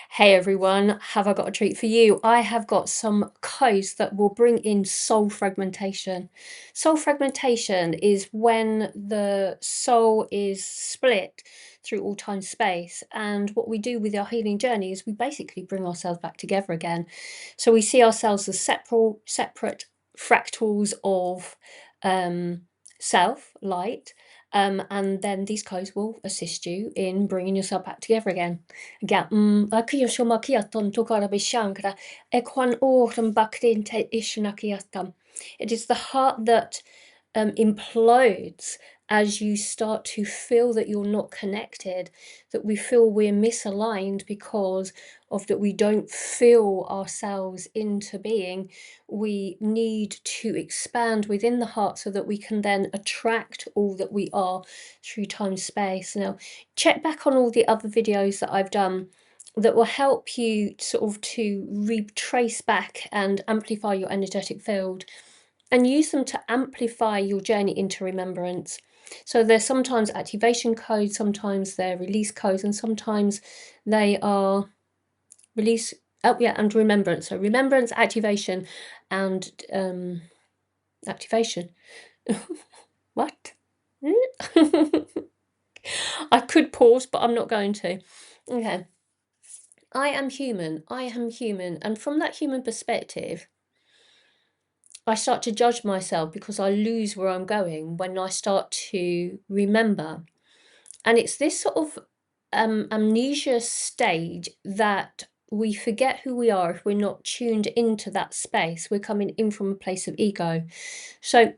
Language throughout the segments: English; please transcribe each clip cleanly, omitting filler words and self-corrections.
Hey everyone, have I got a treat for you? I have got some codes that will bring in soul fragmentation. Soul fragmentation is when the soul is split through all time space, and what we do with our healing journey is we basically bring ourselves back together again. So we see ourselves as separate fractals of self, light, and then these codes will assist you in bringing yourself back together again. Ja, aku shomakiaton tokarabishankra ekwan ortam baktin te ishnakiatam. It is the heart that implodes as you start to feel that you're not connected, that we feel we're misaligned because of that we don't feel ourselves into being. We need to expand within the heart so that we can then attract all that we are through time space. Now, check back on all the other videos that I've done that will help you sort of to retrace back and amplify your energetic field, and use them to amplify your journey into remembrance. So they're sometimes activation codes, sometimes they're release codes, and sometimes they are release, and remembrance. So remembrance, activation, and activation. What? I could pause, but I'm not going to. Okay. I am human, and from that human perspective, I start to judge myself because I lose where I'm going when I start to remember. And it's this sort of amnesia stage that we forget who we are if we're not tuned into that space. We're coming in from a place of ego. So,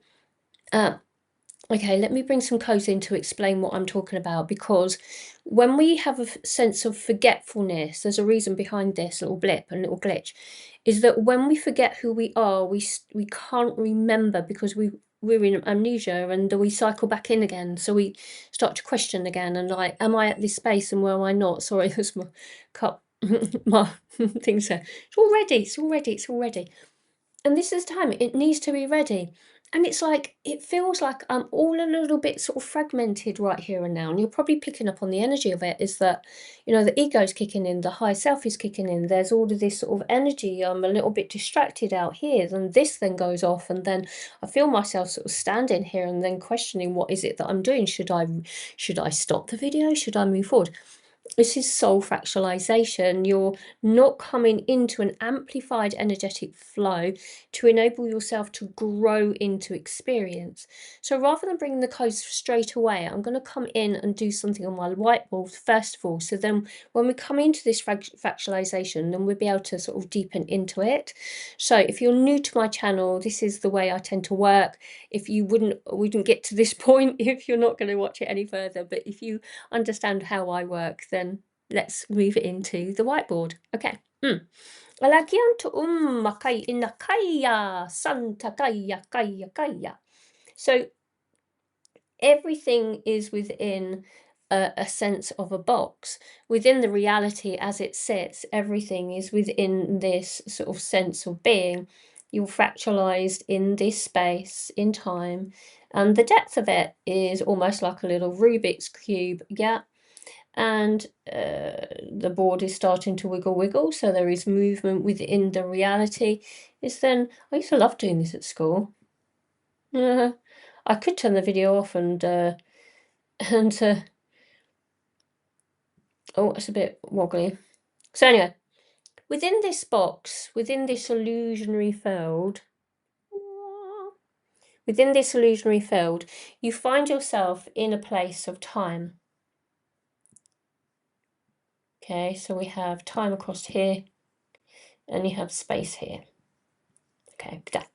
okay, let me bring some codes in to explain what I'm talking about, because when we have a sense of forgetfulness, there's a reason behind this little blip and little glitch, is that when we forget who we are, we can't remember because we're in amnesia, and we cycle back in again. So we start to question again, and like, am I at this space and where am I not? Sorry, there's my cup, my things there. It's already. And this is the time it needs to be ready. And it's like, it feels like I'm all a little bit sort of fragmented right here and now. And you're probably picking up on the energy of it, is that, you know, the ego's kicking in, the high self is kicking in. There's all of this sort of energy. I'm a little bit distracted out here. And this then goes off. And then I feel myself sort of standing here and then questioning, what is it that I'm doing? Should I stop the video? Should I move forward? This is soul fractalization. You're not coming into an amplified energetic flow to enable yourself to grow into experience. So rather than bringing the codes straight away, I'm going to come in and do something on my whiteboard first of all. So then when we come into this fractalization, then we'll be able to sort of deepen into it. So if you're new to my channel, this is the way I tend to work. If you wouldn't get to this point if you're not going to watch it any further. But if you understand how I work, then let's move it into the whiteboard. Okay. So everything is within a sense of a box. Within the reality as it sits, everything is within this sort of sense of being. You're fractalized in this space, in time, and the depth of it is almost like a little Rubik's cube, yeah. And the board is starting to wiggle, so there is movement within the reality. It's then, I used to love doing this at school. I could turn the video off and oh, it's a bit wobbly. So anyway, within this box, within this illusionary field, you find yourself in a place of time. Okay, so we have time across here, and you have space here. Okay, but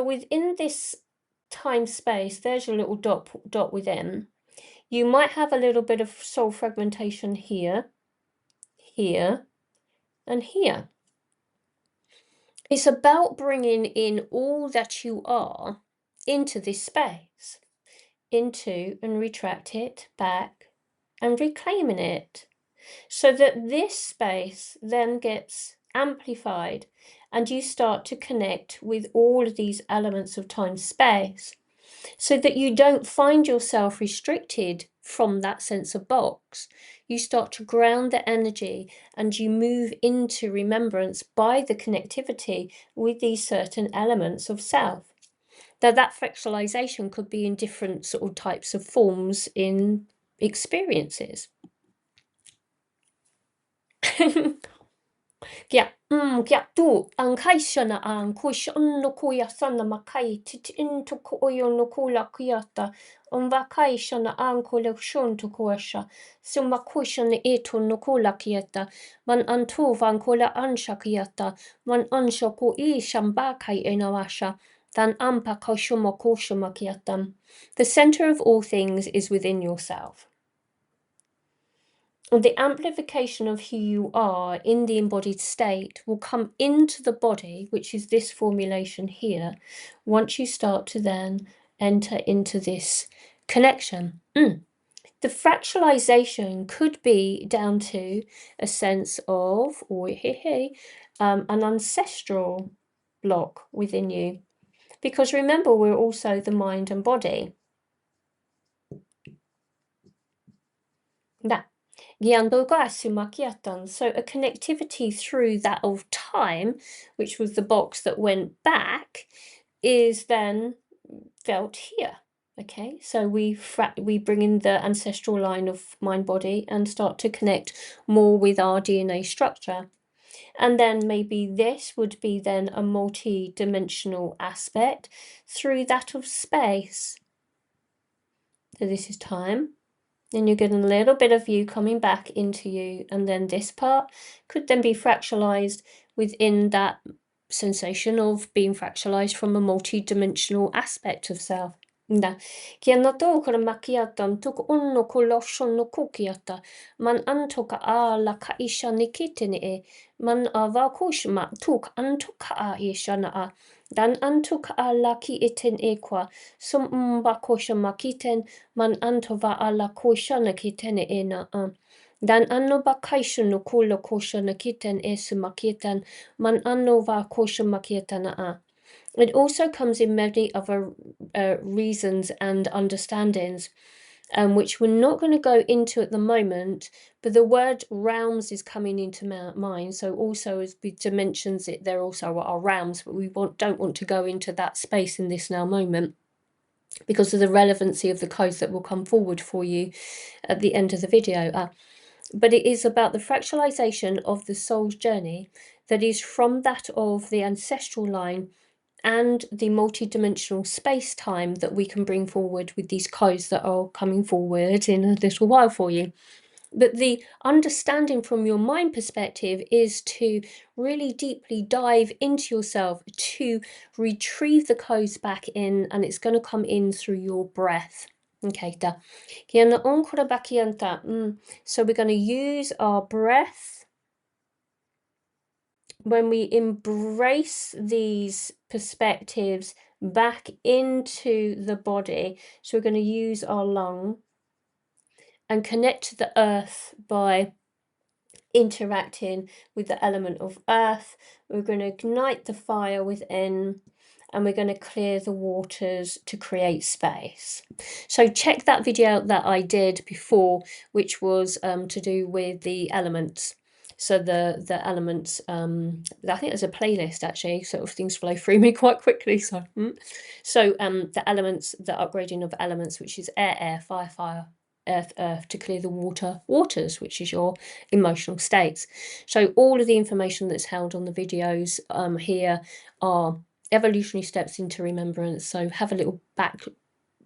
within this time space, there's your little dot within. You might have a little bit of soul fragmentation here, here, and here. It's about bringing in all that you are into this space, into and retract it back and reclaiming it, so that this space then gets amplified and you start to connect with all of these elements of time space, so that you don't find yourself restricted from that sense of box. You start to ground the energy and you move into remembrance by the connectivity with these certain elements of self. Now, that fractalization could be in different sort of types of forms in experiences. Kia kia tu ang kai shana ang ko shon no ko ya sana makai tit into ko yo no ko la kiata va kai shana ang ko le shon to ko sha suma ko shana eto no ko la kiata man antu van ko la ansha kiata man ansha ko I shamba kai enawasha dan ampa ko shuma ko shuma kiatam. The center of all things is within yourself. The amplification of who you are in the embodied state will come into the body, which is this formulation here, once you start to then enter into this connection. The fractalization could be down to a sense of an ancestral block within you. Because remember, we're also the mind and body. That. So a connectivity through that of time, which was the box that went back, is then felt here. Okay, so we bring in the ancestral line of mind body and start to connect more with our DNA structure. And then maybe this would be then a multi-dimensional aspect through that of space. So this is time. Then you're getting a little bit of you coming back into you, and then this part could then be fractalized within that sensation of being fractalized from a multi-dimensional aspect of self. Kia na tōkara makiata tuku unno ko loshon no kukiata man antoka a la kaisha nikitene e man a va kushma tuk antoka a ishana a dan antoka a la ki iten e kwa sum mba kosha makiten man antova a la koshana kitene e na a dan anno ba kaisha no kula kosha nakiten e sumakitan man anno va kosha makietana a. It also comes in many other reasons and understandings, which we're not going to go into at the moment, but the word realms is coming into mind. So also as with dimensions, there also are realms, but we don't want to go into that space in this now moment because of the relevancy of the codes that will come forward for you at the end of the video. But it is about the fractalization of the soul's journey that is from that of the ancestral line and the multi-dimensional space-time that we can bring forward with these codes that are coming forward in a little while for you. But the understanding from your mind perspective is to really deeply dive into yourself to retrieve the codes back in, and it's going to come in through your breath. Okay, so we're going to use our breath when we embrace these perspectives back into the body. So we're going to use our lung and connect to the earth by interacting with the element of earth. We're going to ignite the fire within, and we're going to clear the waters to create space. So check that video out that I did before, which was to do with the elements. So the elements, I think there's a playlist actually, sort of things flow through me quite quickly. So the elements, the upgrading of elements, which is air, fire, fire, earth, to clear the waters, which is your emotional states. So all of the information that's held on the videos here are evolutionary steps into remembrance. So have a little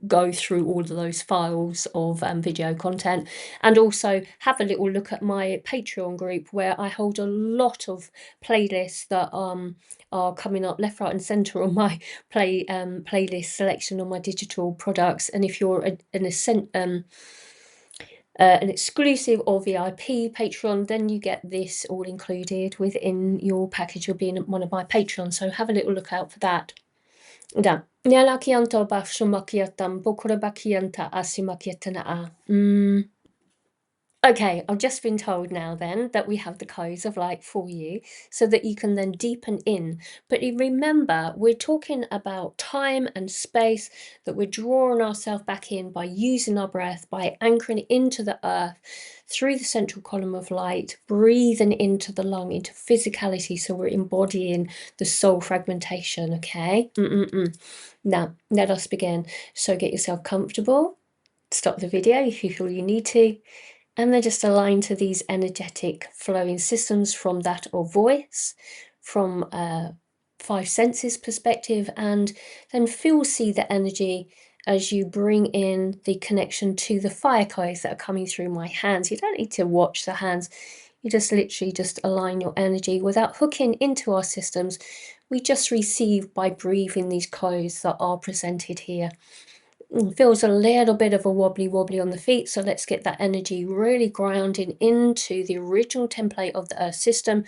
go through all of those files of video content, and also have a little look at my Patreon group, where I hold a lot of playlists that are coming up left, right and center on my playlist selection on my digital products. And if you're an exclusive or VIP Patreon, then you get this all included within your package of being one of my patrons. So have a little look out for that. Da. Nyalakianto ba shumakiatam bokurabakianta asimakiatana a. Okay, I've just been told now then that we have the codes of light for you so that you can then deepen in. But remember, we're talking about time and space, that we're drawing ourselves back in by using our breath, by anchoring into the earth through the central column of light, breathing into the lung, into physicality. So we're embodying the soul fragmentation, okay? Now, let us begin. So get yourself comfortable. Stop the video if you feel you need to. And then just align to these energetic flowing systems from that of voice, from a five senses perspective, and then see the energy as you bring in the connection to the fire codes that are coming through my hands. You don't need to watch the hands. You just literally just align your energy without hooking into our systems. We just receive by breathing these codes that are presented here. Feels a little bit of a wobbly on the feet, so let's get that energy really grounding into the original template of the earth system,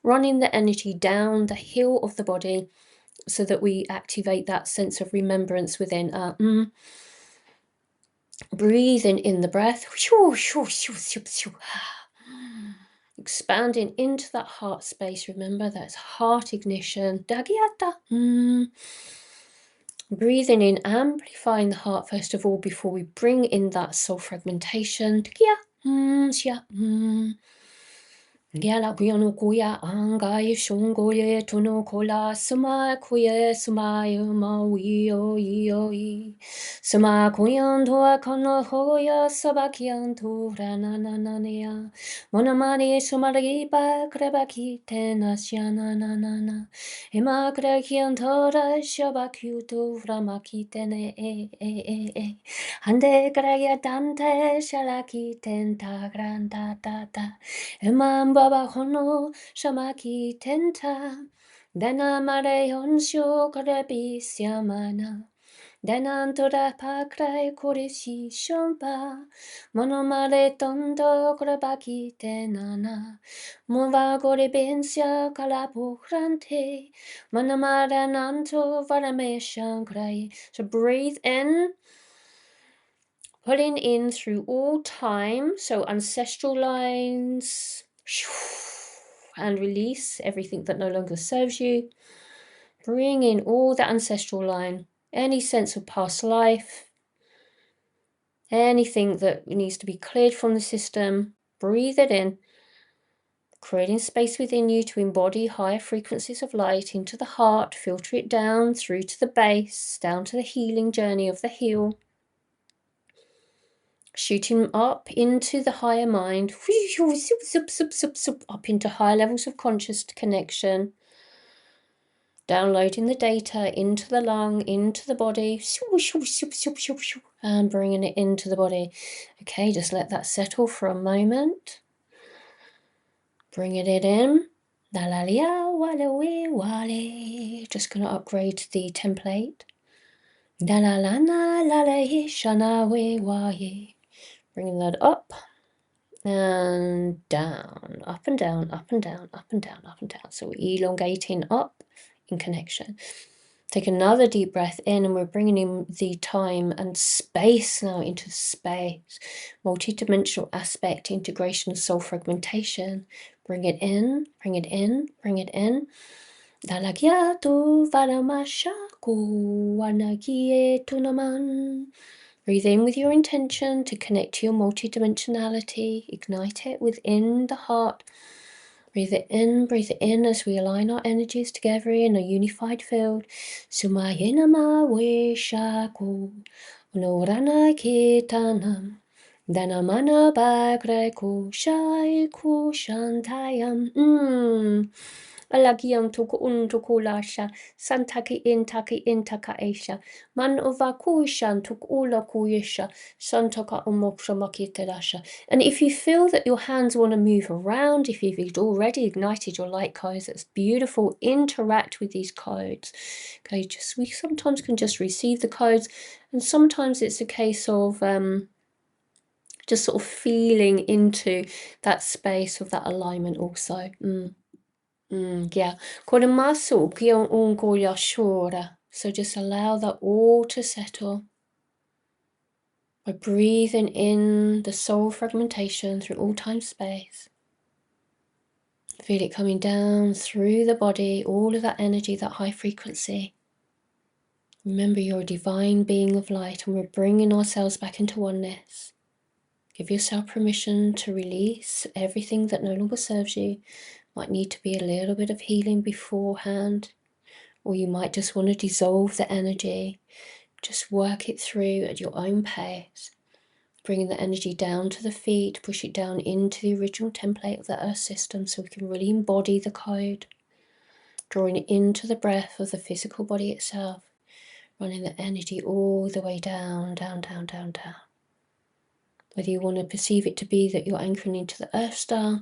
running the energy down the heel of the body so that we activate that sense of remembrance within. Breathing in the breath, expanding into that heart space. Remember, that's heart ignition. Breathing in, amplifying the heart first of all before we bring in that soul fragmentation. Gyala kuyano kuya angai shongoye tuno kola suma kuye suma yuma wio yoi suma kuyan toa kono hoya sabakian to ranananania monamani sumariba krebaki tenasiana nanana ema krekian tora shabakuto ramaki tene hande kraya dante shalaki tenta granda tata Eman baba hono shamaki tenta. Dana mare honsho karebi siamana. Denan tora pakrai korishi shomba. Mono mare tondo korabaki tenana. Mova gore bensia kalapo grante. Manamara nanto varame shankrai. So breathe in. Pulling in through all time, so ancestral lines, and release everything that no longer serves you. Bring in all the ancestral line, any sense of past life, anything that needs to be cleared from the system. Breathe it in, creating space within you to embody higher frequencies of light into the heart, filter it down through to the base, down to the healing journey of the heel. Shooting up into the higher mind, up into higher levels of conscious connection, downloading the data into the lung, into the body, and bringing it into the body. Okay, just let that settle for a moment. Bringing it in. Just going to upgrade the template. Bringing that up and down, up and down, up and down, up and down, up and down. So we're elongating up in connection. Take another deep breath in, and we're bringing in the time and space now into space. Multi-dimensional aspect, integration of soul fragmentation. Bring it in, bring it in, bring it in. Dalagiatu valamashaku wanakie tunaman. Breathe in with your intention to connect to your multidimensionality. Ignite it within the heart. Breathe it in as we align our energies together in a unified field. Sumayenama we shaku. Unorana kitanam. Danamana bagreko shai kushantayam. Alagiam tuku untukulasha. Santaki intaka aisha. Man uvakushan tukula kuyisha. Santaka umoksha makiterasha. And if you feel that your hands want to move around, if you've already ignited your light codes, that's beautiful. Interact with these codes. Okay, we sometimes can just receive the codes, and sometimes it's a case of just sort of feeling into that space of that alignment also. Yeah. So just allow that all to settle. by breathing in the soul fragmentation through all time space. Feel it coming down through the body, all of that energy, that high frequency. Remember, you're a divine being of light, and we're bringing ourselves back into oneness. Give yourself permission to release everything that no longer serves you. Might need to be a little bit of healing beforehand, or you might just want to dissolve the energy. Just work it through at your own pace. Bringing the energy down to the feet, push it down into the original template of the earth system so we can really embody the code. Drawing it into the breath of the physical body itself. Running the energy all the way down, down, down, down, down. Whether you want to perceive it to be that you're anchoring into the earth star,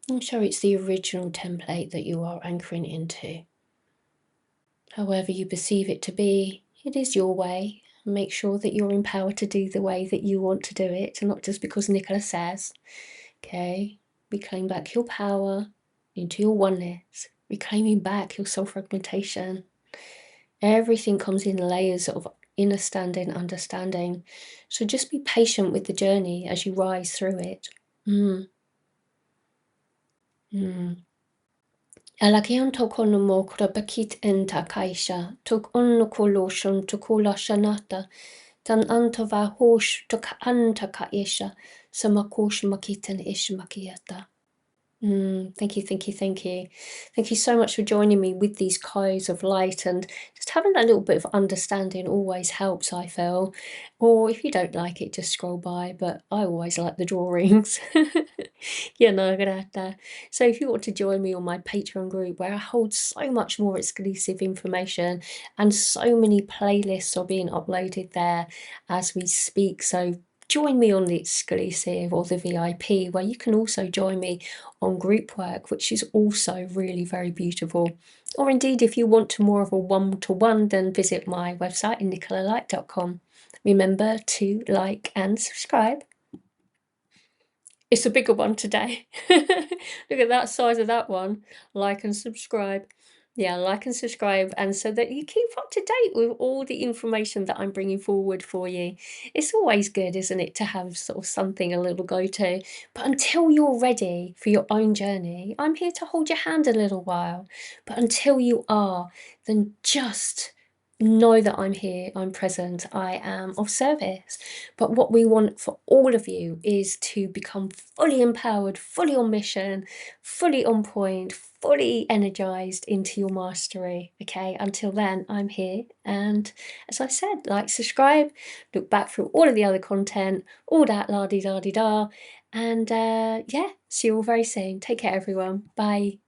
I'm sure it's the original template that you are anchoring into. However you perceive it to be, it is your way. Make sure that you're empowered to do the way that you want to do it, and not just because Nicola says. Okay, reclaim back your power into your oneness, reclaiming back your soul fragmentation. Everything comes in layers of understanding. So just be patient with the journey as you rise through it. Alakian tokono mo krabakit enta kaisha, tok onno koloshon tokola shanata, tan antova hosh tok anta kaisha, samakosh makitan ish makiata. Thank you, thank you, thank you. Thank you so much for joining me with these codes of light, and just having that little bit of understanding always helps, I feel. Or if you don't like it, just scroll by, but I always like the drawings. Grata. So if you want to join me on my Patreon group, where I hold so much more exclusive information and so many playlists are being uploaded there as we speak, so join me on the exclusive or the VIP, where you can also join me on group work, which is also really very beautiful. Or indeed, if you want more of a one-to-one, then visit my website, nicolalight.com. Remember to like and subscribe. It's a bigger one today. Look at that size of that one. Like and subscribe. Yeah, like and subscribe, and so that you keep up to date with all the information that I'm bringing forward for you. It's always good, isn't it, to have sort of something a little go-to. But until you're ready for your own journey, I'm here to hold your hand a little while. But until you are, then just know that I'm here, I'm present, I am of service. But what we want for all of you is to become fully empowered, fully on mission, fully on point, fully energized into your mastery. Okay, until then, I'm here. And as I said, like, subscribe, look back through all of the other content, all that la-di-da-di-da. And yeah, see you all very soon. Take care, everyone. Bye.